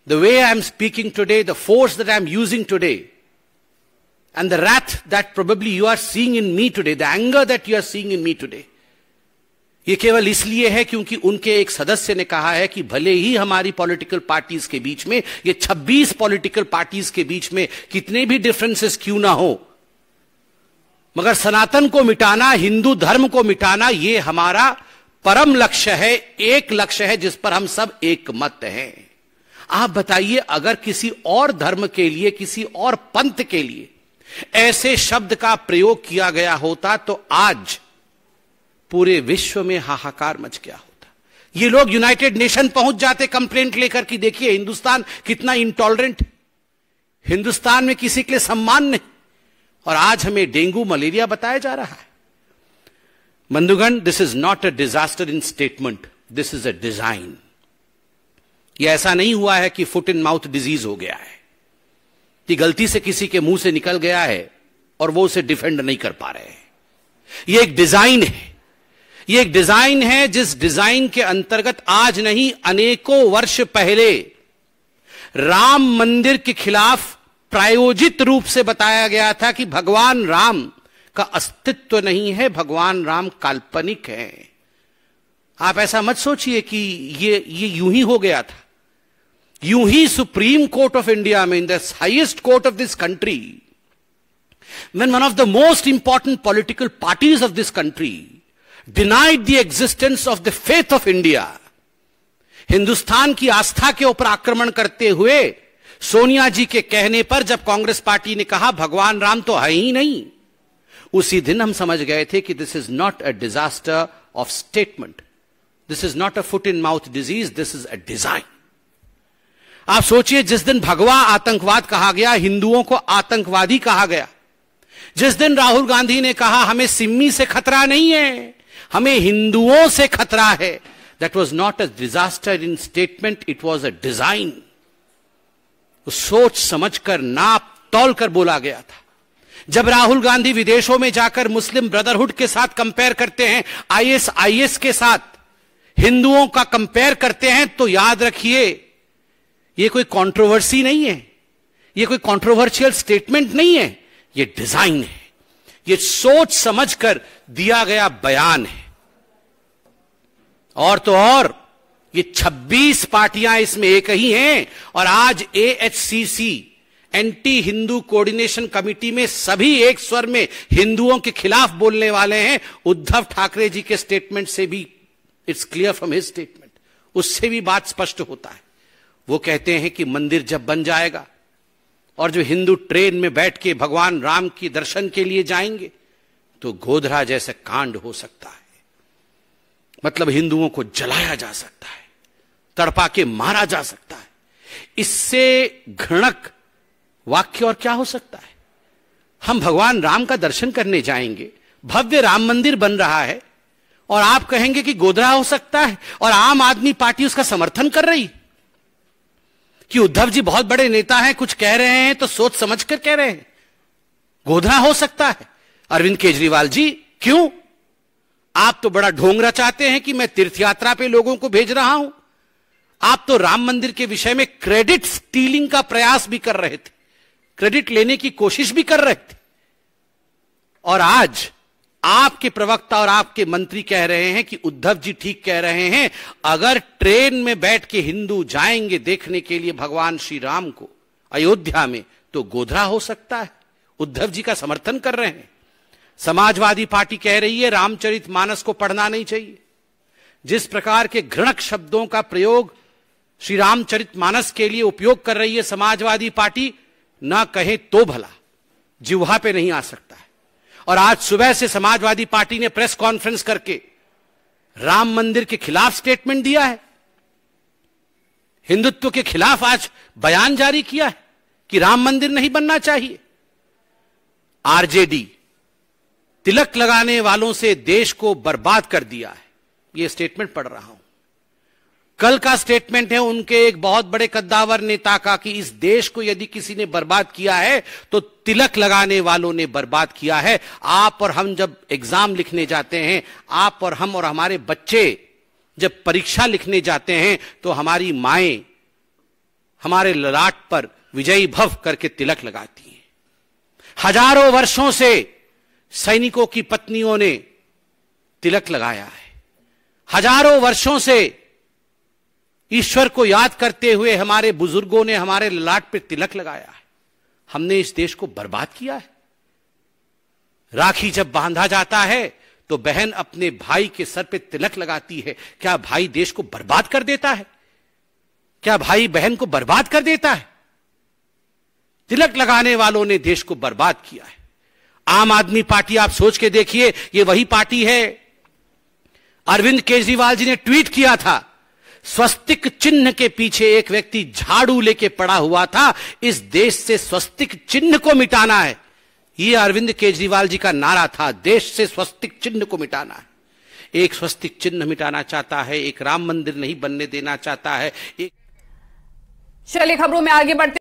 the way I am speaking today, the force that I am using today, and the wrath that probably you are seeing in me today, the anger that you are seeing in me today, ये केवल इसलिए है क्योंकि उनके एक सदस्य ने कहा है कि भले ही हमारी पॉलिटिकल पार्टीज के बीच में, ये 26 पॉलिटिकल पार्टीज के बीच में कितने भी डिफरेंसेस क्यों ना हो, मगर सनातन को मिटाना, हिंदू धर्म को मिटाना, ये हमारा परम लक्ष्य है, एक लक्ष्य है जिस पर हम सब एक मत हैं। आप बताइए, अगर किसी और धर्म के लिए, किसी और पंथ के लिए ऐसे शब्द का प्रयोग किया गया होता तो आज पूरे विश्व में हाहाकार मच गया होता। ये लोग यूनाइटेड नेशन पहुंच जाते कंप्लेंट लेकर कि देखिए हिंदुस्तान कितना इंटॉलरेंट, हिंदुस्तान में किसी के लिए सम्मान नहीं, और आज हमें डेंगू मलेरिया बताया जा रहा है। बंधुगण, this is not a disaster in statement, this is a design. यह ऐसा नहीं हुआ है कि फुट इन माउथ डिजीज हो गया है, कि गलती से किसी के मुंह से निकल गया है और वो उसे डिफेंड नहीं कर पा रहे हैं। यह एक डिजाइन है, यह एक डिजाइन है जिस डिजाइन के अंतर्गत आज नहीं, अनेकों वर्ष पहले राम मंदिर के खिलाफ प्रायोजित रूप से बताया गया था कि भगवान राम का अस्तित्व नहीं है, भगवान राम काल्पनिक है। आप ऐसा मत सोचिए कि ये यूं ही हो गया था। यूं ही सुप्रीम कोर्ट ऑफ इंडिया में, in the highest court of this country, when one of the most important political parties of this country denied the existence of the faith of India, Hindustan की आस्था के ऊपर आक्रमण करते हुए सोनिया जी के कहने पर जब कांग्रेस पार्टी ने कहा भगवान राम तो है ही नहीं, उसी दिन हम समझ गए थे कि this is not a disaster of statement, this is not a foot in mouth disease, this is a design. आप सोचिए, जिस दिन भगवा आतंकवाद कहा गया, हिंदुओं को आतंकवादी कहा गया, जिस दिन राहुल गांधी ने कहा हमें सिम्मी से खतरा नहीं है, हमें हिंदुओं से खतरा है, that was not a disaster in statement, it was a design. सोच समझकर, नाप तौल कर बोला गया था। जब राहुल गांधी विदेशों में जाकर मुस्लिम ब्रदरहुड के साथ कंपेयर करते हैं, आईएसआईएस के साथ हिंदुओं का कंपेयर करते हैं, तो याद रखिए ये कोई कंट्रोवर्सी नहीं है, ये कोई कंट्रोवर्शियल स्टेटमेंट नहीं है, ये डिजाइन है, ये सोच समझकर दिया गया बयान है। और तो और ये 26 पार्टियां इसमें एक ही हैं, और आज एएचसीसी एंटी हिंदू कोऑर्डिनेशन कमेटी में सभी एक स्वर में हिंदुओं के खिलाफ बोलने वाले हैं। उद्धव ठाकरे जी के स्टेटमेंट से भी it's clear from his statement, उससे भी बात स्पष्ट होता है। वो कहते हैं कि मंदिर जब बन जाएगा और जो हिंदू ट्रेन में बैठ के भगवान राम के दर्शन के लिए जाएंगे तो गोधरा जैसे कांड हो सकता है, मतलब हिंदुओं को जलाया जा सकता है, तड़पा के मारा जा सकता है। इससे घृणक वाक्य और क्या हो सकता है? हम भगवान राम का दर्शन करने जाएंगे, भव्य राम मंदिर बन रहा है, और आप कहेंगे कि गोधरा हो सकता है, और आम आदमी पार्टी उसका समर्थन कर रही कि उद्धव जी बहुत बड़े नेता हैं, कुछ कह रहे हैं तो सोच समझकर कह रहे हैं, गोधरा हो सकता है। अरविंद केजरीवाल जी, क्यों? आप तो बड़ा ढोंग चाहते हैं कि मैं तीर्थ यात्रा पे लोगों को भेज रहा हूं। आप तो राम मंदिर के विषय में क्रेडिट स्टीलिंग का प्रयास भी कर रहे थे, क्रेडिट लेने की कोशिश भी कर रहे थे, और आज आपके प्रवक्ता और आपके मंत्री कह रहे हैं कि उद्धव जी ठीक कह रहे हैं, अगर ट्रेन में बैठ के हिंदू जाएंगे देखने के लिए भगवान श्री राम को अयोध्या में तो गोधरा हो सकता है। उद्धव जी का समर्थन कर रहे हैं। समाजवादी पार्टी कह रही है रामचरितमानस को पढ़ना नहीं चाहिए। जिस प्रकार के घृणक शब्दों का प्रयोग श्री रामचरितमानस के लिए उपयोग कर रही है समाजवादी पार्टी, ना कहे तो भला, जिह्वा पे नहीं आ सकता है। और आज सुबह से समाजवादी पार्टी ने प्रेस कॉन्फ्रेंस करके राम मंदिर के खिलाफ स्टेटमेंट दिया है, हिंदुत्व के खिलाफ आज बयान जारी किया है कि राम मंदिर नहीं बनना चाहिए। आरजेडी तिलक लगाने वालों से देश को बर्बाद कर दिया है, यह स्टेटमेंट पढ़ रहा हूं। कल का स्टेटमेंट है उनके एक बहुत बड़े कद्दावर नेता का कि इस देश को यदि किसी ने बर्बाद किया है तो तिलक लगाने वालों ने बर्बाद किया है। आप और हम जब एग्जाम लिखने जाते हैं, आप और हम और हमारे बच्चे जब परीक्षा लिखने जाते हैं, तो हमारी माएं हमारे ललाट पर विजयी भव करके तिलक लगाती हैं। हजारों वर्षों से सैनिकों की पत्नियों ने तिलक लगाया है। हजारों वर्षों से ईश्वर को याद करते हुए हमारे बुजुर्गों ने हमारे ललाट पर तिलक लगाया है। हमने इस देश को बर्बाद किया है। राखी जब बांधा जाता है तो बहन अपने भाई के सर पे तिलक लगाती है। क्या भाई देश को बर्बाद कर देता है? क्या भाई बहन को बर्बाद कर देता है? तिलक लगाने वालों ने देश को बर्बाद किया है। आम आदमी पार्टी, आप सोच के देखिए, ये वही पार्टी है। अरविंद केजरीवाल जी ने ट्वीट किया था, स्वस्तिक चिन्ह के पीछे एक व्यक्ति झाड़ू लेके पड़ा हुआ था, इस देश से स्वस्तिक चिन्ह को मिटाना है। ये अरविंद केजरीवाल जी का नारा था, देश से स्वस्तिक चिन्ह को मिटाना है। एक स्वस्तिक चिन्ह मिटाना चाहता है, एक राम मंदिर नहीं बनने देना चाहता है। चलिए खबरों में आगे बढ़ते